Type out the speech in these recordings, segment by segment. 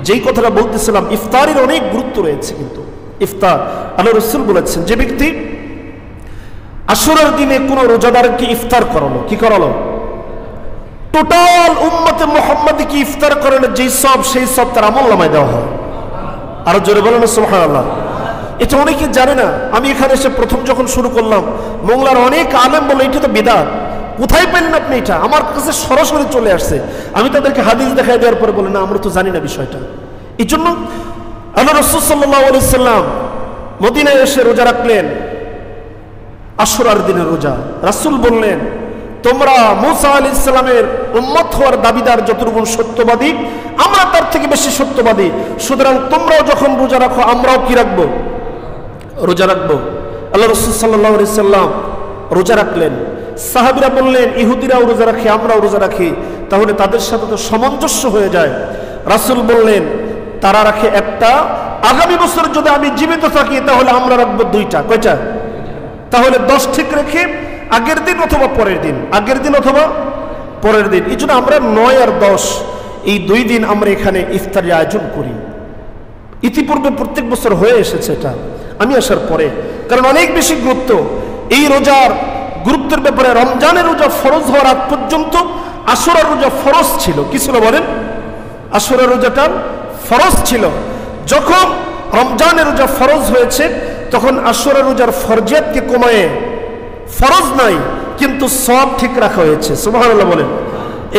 যেই কথাটা বলতেছিলাম, ইফতারের অনেক গুরুত্ব রয়েছে। কিন্তু ইফতার আল্লাহ রাসূল বলেছেন, যে ব্যক্তি আশুরার দিনে কোনো রোজাদারকে ইফতার করালো, কি করালো? টোটাল উম্মতে মুহাম্মাদীকে ইফতার করানো যেই সব, সেই সব তার আমলনামায় দেওয়া হয়। আরো জোরে বলেন সুবহানাল্লাহ। এটা অনেকে জানে না। আমি এখানে এসে প্রথম যখন শুরু করলাম, মোংলার অনেক আলেম বলে এটা তো বিদআত, কোথায় পেলেন আপনি এটা? আমার কাছে সরাসরি চলে আসছে। আমি তাদেরকে হাদিস দেখাই দেওয়ার পরে বলে, না আমরা তো জানি না বিষয়টা। এই জন্য আল্লাহ রাসূল সাল্লাল্লাহু আলাইহি সাল্লাম মদিনায় এসে রোজা রাখলেন, আশুরার দিনের রোজা। রাসূল বললেন, তোমরা মূসা আলাইহিস সালামের উম্মত হওয়ার দাবিদার যতটুকু সত্যবাদী, আমরা তার থেকে বেশি সত্যবাদী। সুতরাং তোমরাও যখন রোজা রাখো, আমরাও কি রাখবো? রোজা রাখবো। আল্লাহ রাসূল সাল্লাল্লাহু আলাইহি সাল্লাম রোজা রাখলেন। সাহাবীরা বললেন, ইহুদিরাও রোজা রাখে, আমরাও রোজা রাখি, তাহলে তাদের সাথে তো সামঞ্জস্য হয়ে যায়। রাসূল বললেন, তারা রাখে একটা, আগামী বছর যদি আমি জীবিত থাকি তাহলে আমরা রাখবো দুইটা। কয়টা? তাহলে 10 ঠিক রেখে আগের দিন অথবা পরের দিন, আগের দিন অথবা পরের দিন। এই জন্য আমরা 9 আর 10 এই 2 দিন আমরা এখানে ইফতারের আয়োজন করি। ইতিপূর্বে প্রত্যেক বছর হয়ে এসেছে এটা, আমি আসার পরে, কারণ অনেক বেশি গুরুত্ব এই রোজার। গুরুত্বের ব্যাপারে রমজানের রোজা ফরজ হওয়ার আগ পর্যন্ত আশুরার রোজা ফরজ ছিল। কি ছিল বলেন? আশুরার রোজাটা ফরজ ছিল। যখন রমজানের রোজা ফরজ হয়েছে, তখন আশুরার রোজার ফরজিয়াতকে কমায়ে ফরজ নাই কিন্তু সব ঠিক রাখা হয়েছে। সুবহানাল্লাহ বলেন।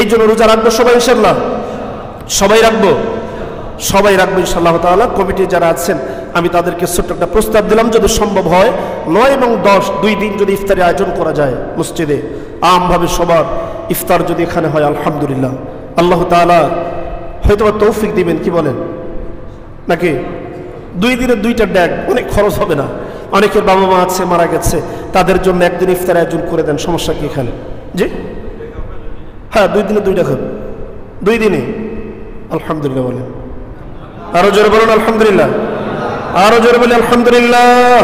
এই জন্য রোজা রাখবো সবাই ইনশাআল্লাহ, সবাই রাখবো, সবাই রাখবো ইনশাআল্লাহ তাআলা। কমিটি যারা আছেন, আমি তাদেরকে ছোট্ট একটা প্রস্তাব দিলাম, যদি সম্ভব হয় 9 এবং 10 2 দিন যদি ইফতারের আয়োজন করা যায় মসজিদে, আমভাবে সবার ইফতার যদি এখানে হয়, আলহামদুলিল্লাহ। আল্লাহ তাআলা হয়তো তৌফিক দিবেন, কি বলেন? নাকি 2 দিনে 2টা ড্যাগ অনেক খরচ হবে না। অনেকের বাবা মা আছে, মারা গেছে, তাদের জন্য একদিন ইফতার আয়োজন করে দেন, সমস্যা কি এখানে? জি হ্যাঁ, 2 দিনে 2টা খাবে, 2 দিনে। আলহামদুলিল্লাহ বলেন, আরো জোরে বলুন আলহামদুলিল্লাহ, আরো জোরে বলেন আলহামদুলিল্লাহ।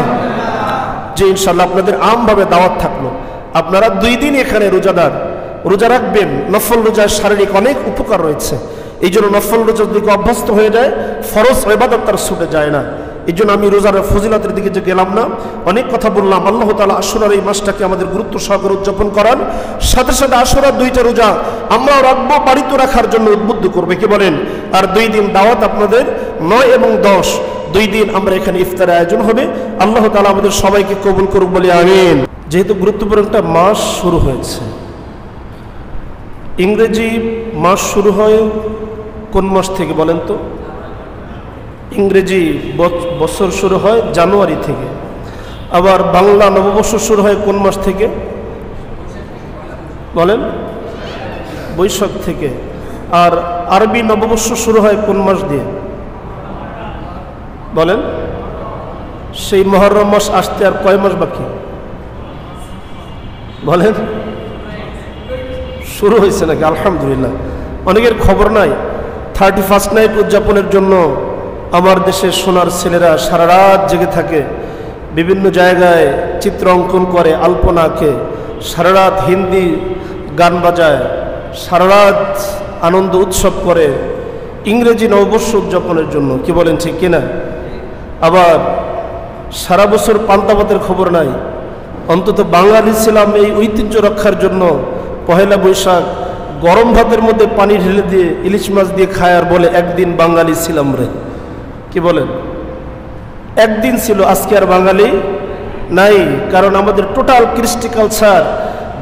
যে ইনশাআল্লাহ আপনাদের আমভাবে দাওয়াত থাকলো, আপনারা 2 দিন এখানে রোজাদার রোজা রাখবেন। নফল রোজার শারীরিক অনেক উপকার রয়েছে। এই জন্য নফল রোজার দিকে অভ্যস্ত হয়ে যায়, ফরজ ইবাদত তার ছুটে যায় না। এই জন্য আমি রোজার ফজিলতের দিকে যে গেলাম না, অনেক কথা বললাম। আল্লাহ তাআলা আশুরার এই মাসটাকে আমাদের গুরুত্ব সহকারে উদযাপন করান। সাথে সাথে আশুরার 2টা রোজা আমরাও রাখবো, বাড়িতে রাখার জন্য উদ্বুদ্ধ করবে, কি বলেন? আর 2 দিন দাওয়াত আপনাদের 9 এবং 10 2 দিন আমরা এখানে ইফতারের আয়োজন হবে। আল্লাহ তাআলা আমাদের সবাইকে কবুল করুক বলে আমিন। যেহেতু গুরুত্বপূর্ণ একটা মাস শুরু হয়েছে, ইংরেজি মাস শুরু হয় কোন মাস থেকে বলেন তো? ইংরেজি বছর শুরু হয় জানুয়ারি থেকে। আবার বাংলা নববর্ষ শুরু হয় কোন মাস থেকে বলেন? বৈশাখ থেকে। আর আরবি নববর্ষ শুরু হয় কোন মাস দিয়ে বলেন? সেই মুহররম মাস আসতে আর কয় মাস বাকি বলেন? শুরু হয়েছে নাকি? আলহামদুলিল্লাহ। অনেকের খবর নাই, 31st নাইট উদযাপনের জন্য আমার দেশের সোনার ছেলেরা সারা রাত জেগে থাকে, বিভিন্ন জায়গায় চিত্র অঙ্কন করে, আলপনা আঁকে, সারা রাত হিন্দি গান বাজায়, সারা রাত আনন্দ উৎসব করে ইংরেজি নববর্ষ উদযাপনের জন্য। কি বলেন, ঠিক কিনা? আবার সারা বছর পান্তা ভাতের খবর নাই, অন্তত বাঙালি ছিলাম এই ঐতিহ্য রক্ষার জন্য পহেলা বৈশাখ গরম ভাতের মধ্যে পানি ঢেলে দিয়ে ইলিশ মাছ দিয়ে খায়, আর বলে একদিন বাঙালি ছিলাম রে। কি বলেন? একদিন ছিল, আজকে আর বাঙালি নাই। কারণ আমাদের টোটাল কৃষ্টি কালচার,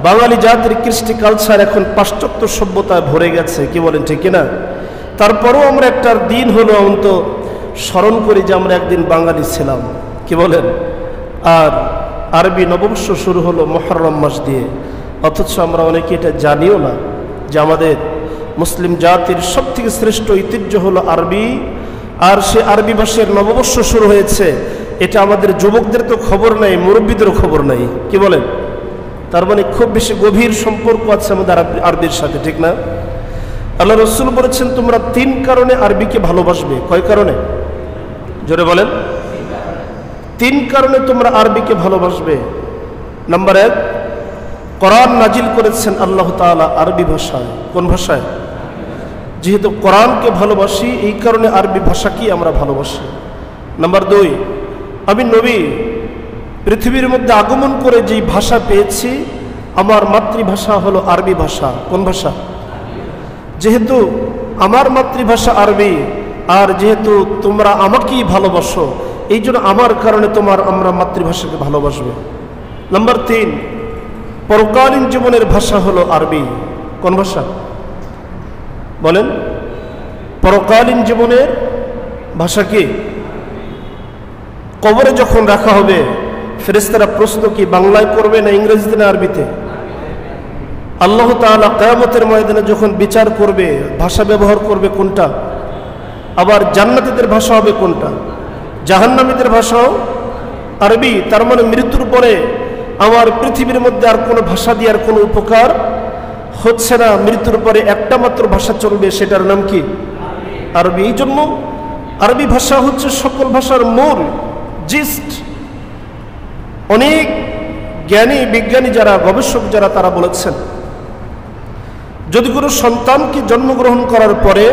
বাঙালি জাতির কৃষ্টি কালচার এখন পাশ্চাত্য সভ্যতায় ভরে গেছে। কি বলেন, ঠিক কিনা? তারপরেও আমরা একটা দিন হলো অন্ত স্মরণ করি যে আমরা একদিন বাঙালি ছিলাম। কি বলেন? আর আরবি নববর্ষ শুরু হলো মুহররম মাস দিয়ে, অথচ আমরা অনেকে এটা জানিও না যে আমাদের মুসলিম জাতির সবথেকে শ্রেষ্ঠ ঐতিহ্য হলো আরবি। আর সে আরবি ভাষার নববর্ষ শুরু হয়েছে, এটা আমাদের যুবকদের তো খবর নাই, মুরব্বীদেরও খবর নাই। কি বলেন? তার মানে খুব বেশি গভীর সম্পর্ক আছে আমাদের আরবির সাথে, ঠিক না? আল্লাহ রাসূল বলেছেন, তোমরা 3 কারণে আরবিকে ভালোবাসবে। কয় কারণে? জোরে বলেন। 3 কারণে তোমরা আরবিকে ভালোবাসবে। নাম্বার 1, কোরআন নাজিল করেছেন আল্লাহ তাআলা আরবি ভাষায়। কোন ভাষায়? যেহেতু কোরআনকে ভালোবাসি এই কারণে আরবি ভাষাকেই আমরা ভালোবাসি। নাম্বার 2, আমি নবী পৃথিবীর মধ্যে আগমন করে যেই ভাষা পেয়েছি আমার মাতৃভাষা হলো আরবি ভাষা। কোন ভাষা? যেহেতু আমার মাতৃভাষা আরবি, আর যেহেতু তোমরা আমাকেই ভালোবাসো, এই জন্য আমার কারণে আমরা মাতৃভাষাকে ভালোবাসবে। নাম্বার 3, পরকালীন জীবনের ভাষা হলো আরবি। কোন ভাষা বলেন? পরকালীন জীবনের ভাষা কি? কবরে যখন রাখা হবে ফেরেশতারা প্রশ্ন কি বাংলায় করবে না ইংরেজিতে না আরবিতে? আল্লাহ তাআলা কিয়ামতের ময়দানে যখন বিচার করবে ভাষা ব্যবহার করবে কোনটা? আবার জান্নাতীদের ভাষা হবে কোনটা? জাহান্নামীদের ভাষাও আরবি। তার মানে মৃত্যুর পরে আমার পৃথিবীর মধ্যে আর কোনো ভাষা দিয়ে আর কোনো উপকার হচ্ছে না। মৃত্যুর পরে একটা মাত্র ভাষা চলবে, সেটার নাম কি? আরবি। এই জন্য আরবি ভাষা হচ্ছে সকল ভাষার মূল জিস্ট। অনেক জ্ঞানী বিজ্ঞানী যারা, গবেষক যারা, তারা বলেছেন যদি কোনো সন্তানকে জন্মগ্রহণ করার পরে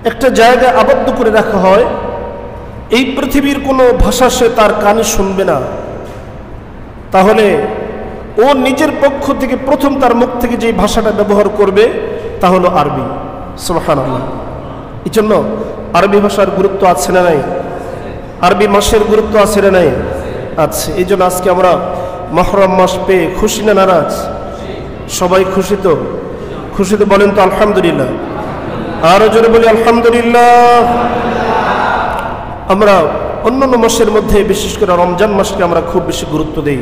একটা জায়গায় আবদ্ধ করে রাখা হয়, এই পৃথিবীর কোনো ভাষা সে তার কানে শুনবে না, তাহলে ও নিজের পক্ষ থেকে প্রথম তার মুখ থেকে যে ভাষাটা ব্যবহার করবে তা হলো আরবি। সুবহানাল্লাহ। এই জন্য আরবি ভাষার গুরুত্ব আছে না নাই? আরবি মাসের গুরুত্ব আছে না নাই? আছে। এই জন্য আজকে আমরা মুহররম মাস পেয়ে খুশি না নারাজ? সবাই খুশি তো? খুশি তো বলেন তো আলহামদুলিল্লাহ। আরো জোরে বলি আলহামদুলিল্লাহ। আমরা অন্যান্য মাসের মধ্যে বিশেষ করে রমজান মাসকে আমরা খুব বেশি গুরুত্ব দেই,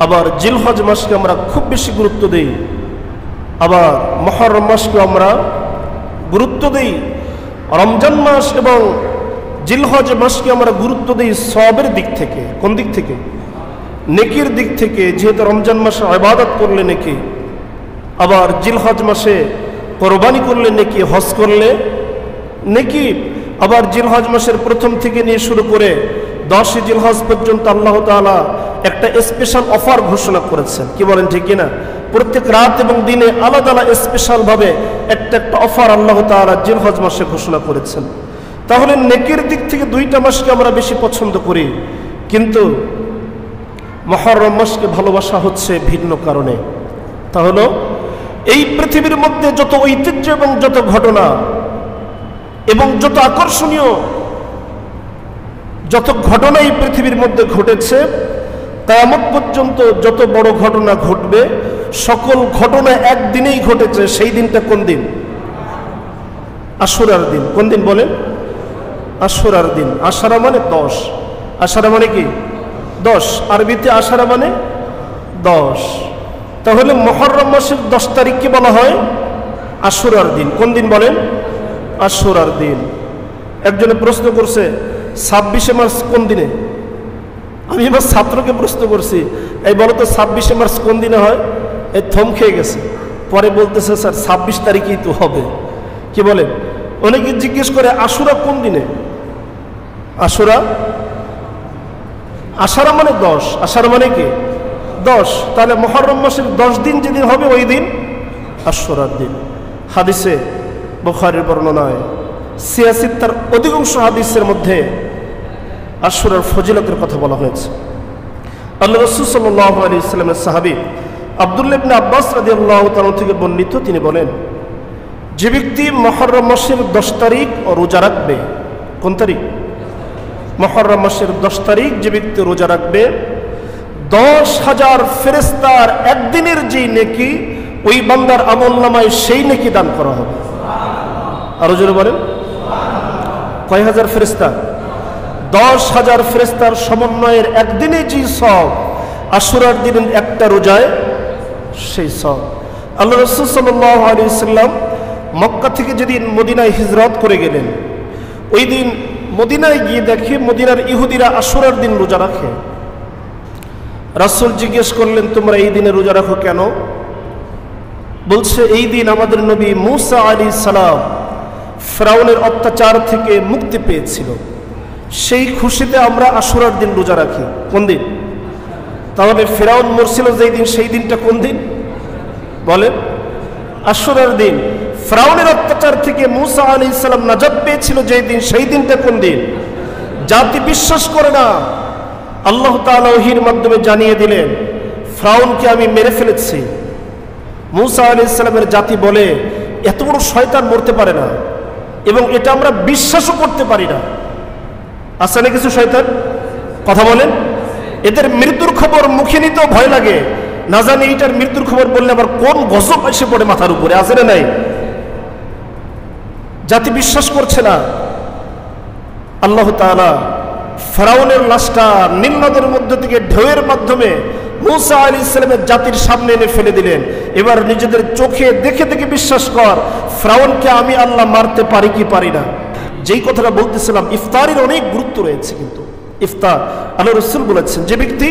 আবার জিলহজ মাসকে আমরা খুব বেশি গুরুত্ব দেই, আবার মুহররম মাসকে আমরা গুরুত্ব দেই। রমজান মাস এবং জিলহজ মাসকে আমরা গুরুত্ব দিই সওয়াবের দিক থেকে। কোন দিক থেকে? নেকির দিক থেকে। যেহেতু রমজান মাসে ইবাদত করলে নেকি, আবার জিলহজ মাসে কোরবানি করলে নেকি, হজ করলে নেকি। আবার জিলহজ মাসের প্রথম থেকে নিয়ে শুরু করে 10 জিলহজ পর্যন্ত আল্লাহ তাআলা একটা স্পেশাল অফার ঘোষণা করেছেন। কি বলেন ঠিক কিনা? প্রত্যেক রাত এবং দিনে আলাদা আলাদা স্পেশাল ভাবে একটা অফার আল্লাহ তাআলা জিলহজ মাসে ঘোষণা করেছেন। তাহলে নেকির দিক থেকে দুইটা মাসকে আমরা বেশি পছন্দ করি, কিন্তু মুহররম মাসকে ভালোবাসা হচ্ছে ভিন্ন কারণে। তা হলো এই পৃথিবীর মধ্যে যত ঐতিহ্য এবং যত ঘটনা এবং যত আকর্ষণীয় যত ঘটনা এই পৃথিবীর মধ্যে ঘটেছে, কিয়ামত পর্যন্ত যত বড় ঘটনা ঘটবে সকল ঘটনা একদিনেই ঘটেছে। সেই দিনটা কোন দিন? আশুরার দিন। কোন দিন বলেন? আশুরার দিন। আশারা মানে 10। আশারা মানে কি? 10। আরবিতে আশারা মানে 10। তাহলে মুহররম মাসের 10 তারিখকে বলা হয় আশুরার দিন। কোন দিন বলেন? আশুরার দিন। একজনে প্রশ্ন করছে 26শে মার্চ কোন দিনে? আমি এবার ছাত্রকে প্রশ্ন করছি, এই বলো তো 26শে মার্চ কোন দিনে হয়? এই থম খেয়ে গেছে। পরে বলতেছে স্যার 26 তারিখেই তো হবে। কি বলেন? অনেকে জিজ্ঞেস করে আশুরা কোন দিনে? আশুরা আশারা মানে 10। আশারা মানে কি? 10। তাহলে মুহররম মাসের 10 দিন যেদিন হবে ওই দিন আশুরার দিন। হাদিসে বুখারীর বর্ণনায় 86 তার অধিকাংশ হাদিসের মধ্যে আশুরার ফজিলতের কথা বলা হয়েছে। আল্লাহ রাসূল সাল্লাল্লাহু আলাইহি ওয়াসাল্লামের সাহাবী আব্দুল্লাহ ইবনে আব্বাস রাদিয়াল্লাহু তাআলা থেকে বর্ণিত, তিনি বলেন যে ব্যক্তি মুহররম মাসের 10 তারিখ রোজা রাখবে। কোন তারিখ? মুহররম মাসের 10 তারিখ যে ব্যক্তি রোজা রাখবে 10,000 ফেরেশতার একদিনের যে নেকি ওই বান্দার আমলনামায় সেই নেকি দান করা হবে। আরো জোরে বলেন কয় হাজার ফেরেশতা? 10,000 ফেরেশতার সমন্বয়ের একদিনে যে সওয়াব, আশুরার দিনের একটা রোজায় সেই সওয়াব। আল্লাহ রাসূল সাল্লাল্লাহু আলাইহি ওয়াসাল্লাম মক্কা থেকে যেদিন মদিনায় হিজরত করে গেলেন, ওই দিন মদিনায় গিয়ে দেখে মদিনার ইহুদিরা আশুরার দিন রোজা রাখে। রাসূল জিজ্ঞেস করলেন তোমরা এই দিনে রোজা রাখো কেন? বলছে এই দিন আমাদের নবী মূসা আলাইহিস সালাম ফিরআউনের অত্যাচার থেকে মুক্তি পেয়েছিল, সেই খুশিতে আমরা আশুরার দিন রোজা রাখি। কোন দিন? তাহলে ফিরআউন মরছিল যেই দিন, সেই দিনটা কোন দিন বলেন? আশুরার দিন। ফিরআউনের অত্যাচার থেকে মূসা আলাইহিস সালাম নাজাত পেয়েছিল যেই দিন, সেই দিনটা কোন দিন? জাতি বিশ্বাস করে না। আল্লাহ তাআলা ওহীর মাধ্যমে জানিয়ে দিলেন, ফিরআউনকে আমি মেরে ফেলেছি। মূসা আলাইহিস সালামের জাতি বলে, এত বড় শয়তান মরতে পারে না, এবং এটা আমরা বিশ্বাসও করতে পারি না। আছে না কিছু শয়তান? কথা বলেন। এদের মৃত্যুর খবর মুখে নিতেও ভয় লাগে, না জানি এটার মৃত্যুর খবর বললে আবার কোন গজব এসে পড়ে মাথার উপরে। আছে না নাই? জাতি বিশ্বাস করছে না। আল্লাহ তাআলা ফিরআউনের লাশটা নীল নদের মধ্য থেকে ঢেউয়ের মাধ্যমে মূসা আলাইহিস সালামের জাতির সামনে এনে ফেলে দিলেন। এবার নিজেদের চোখে দেখে দেখে বিশ্বাস কর, ফিরআউনকে আমি আল্লাহ মারতে পারি কি পারি না। যেই কথাটা বলতেছিলাম, ইফতারের অনেক গুরুত্ব রয়েছে। কিন্তু ইফতার, আল্লাহ রাসূল বলেছেন, যে ব্যক্তি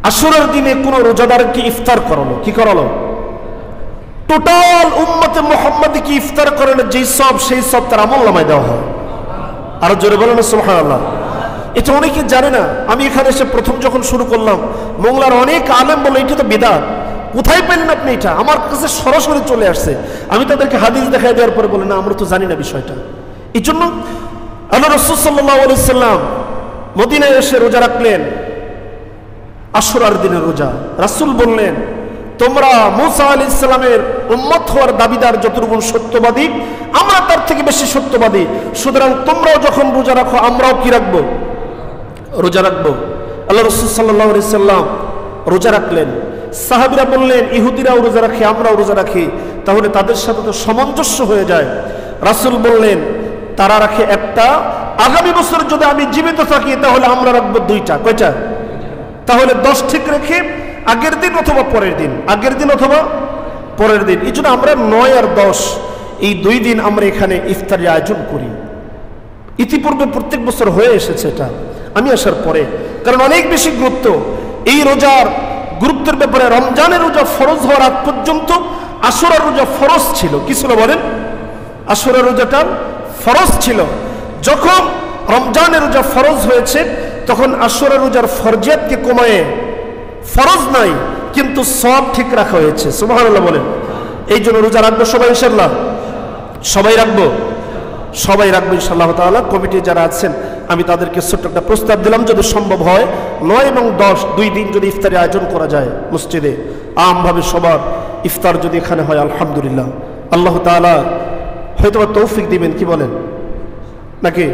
আশুরার দিনে কোনো রোজাদারকে ইফতার করালো, কি করালো? টোটাল উম্মতে মুহাম্মাদীকে ইফতার করানো যেই সব, সেই সব তার আমলনামায় দেওয়া হয়। আরো জোরে বলেন সুবহানাল্লাহ। এটা অনেকে জানে না। আমি এখানে এসে প্রথম যখন শুরু করলাম, মোংলার অনেক আলেম বলে এটা তো বিদআত, কোথায় পেলেন আপনি এটা? আমার কাছে সরাসরি চলে আসছে। আমি তাদেরকে হাদিস দেখাই দেওয়ার পরে বলে, না আমরা তো জানি না বিষয়টা। এই জন্য আল্লাহ রাসূল সাল্লাল্লাহু আলাইহি সাল্লাম মদিনায় এসে রোজা রাখলেন, আশুরার দিনের রোজা। রাসূল বললেন, তোমরা মূসা আলাইহিস সালামের উম্মত হওয়ার দাবিদার যতটুকু সত্যবাদী, আমরা তার থেকে বেশি সত্যবাদী। সুতরাং তোমরাও যখন রোজা রাখো, আমরাও কি রাখবো? রোজা রাখবো। আল্লাহ রাসূল সাল্লাল্লাহু আলাইহি সাল্লাম রোজা রাখলেন। সাহাবীরা বললেন, ইহুদিরাও রোজা রাখে, আমরাও রোজা রাখি, তাহলে তাদের সাথে তো সামঞ্জস্য হয়ে যায়। রাসূল বললেন, তারা রাখে একটা, আগামী বছর যদি আমি জীবিত থাকি তাহলে আমরা রাখবো দুইটা। কয়টা? তাহলে 10 ঠিক রেখে আগের দিন অথবা পরের দিন, আগের দিন অথবা পরের দিন। এই জন্য আমরা 9 আর 10 এই 2 দিন আমরা এখানে ইফতারের আয়োজন করি। ইতিপূর্বে প্রত্যেক বছর হয়ে এসেছে এটা, আমি আসার পরে, কারণ অনেক বেশি গুরুত্ব এই রোজার। গুরুত্বের ব্যাপারে, রমজানের রোজা ফরজ হওয়ার আগ পর্যন্ত আশুরার রোজা ফরজ ছিল। কি ছিল বলেন? আশুরার রোজাটা ফরজ ছিল। যখন রমজানের রোজা ফরজ হয়েছে, তখন আশুরার রোজার ফরজিয়াতকে কমায়ে ফরজ নাই কিন্তু সব ঠিক রাখা হয়েছে। সুবহানাল্লাহ বলেন। এই জন্য রোজা রাখবো সবাই ইনশাআল্লাহ, সবাই রাখবো, সবাই রাখবো ইনশাআল্লাহ তাআলা। কমিটি যারা আছেন, আমি তাদেরকে ছোট্ট একটা প্রস্তাব দিলাম, যদি সম্ভব হয় 9 এবং 10 2 দিন যদি ইফতারের আয়োজন করা যায় মসজিদে, আমভাবে সবার ইফতার যদি এখানে হয়, আলহামদুলিল্লাহ। আল্লাহ তাআলা হয়তো তৌফিক দিবেন, কি বলেন? নাকি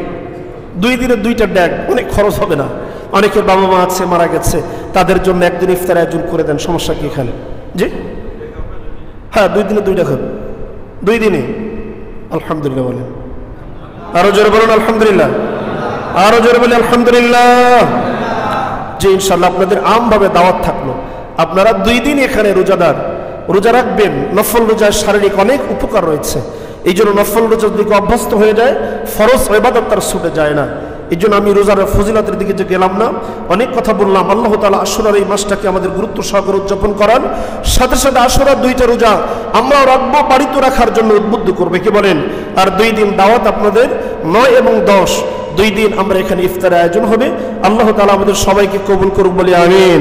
2 দিনে 2টা ড্যাগ, অনেক খরচ হবে না। অনেকের বাবা মা আছে, মারা গেছে, তাদের জন্য একদিন ইফতার আয়োজন করে দেন, সমস্যা কি এখানে? জি হ্যাঁ, 2 দিনে 2টা খাবে, 2 দিনে। আলহামদুলিল্লাহ বলেন, আরো জোরে বলুন আলহামদুলিল্লাহ, আরো জোরে বলে আলহামদুলিল্লাহ। যে ইনশাআল্লাহ আপনাদের আমভাবে দাওয়াত থাকলো, আপনারা 2 দিন এখানে রোজাদার রোজা রাখবেন। নফল রোজার শারীরিক অনেক উপকার রয়েছে। এই জন্য নফল রোজার দিকে অভ্যস্ত হয়ে যায়, ফরজ ইবাদত তার ছুটে যায় না। এই জন্য আমি রোজার ফজিলতের দিকে যে গেলাম না, অনেক কথা বললাম। আল্লাহ তাআলা আশুরার এই মাসটাকে আমাদের গুরুত্ব সহকারে উদযাপন করান। সাথে সাথে আশুরার 2টা রোজা আমরাও রাখবো, বাড়িতে রাখার জন্য উদ্বুদ্ধ করবে, কি বলেন? আর 2 দিন দাওয়াত আপনাদের 9 এবং 10 2 দিন আমরা এখানে ইফতারের আয়োজন হবে। আল্লাহ তাআলা আমাদের সবাইকে কবুল করুক বলে আমিন।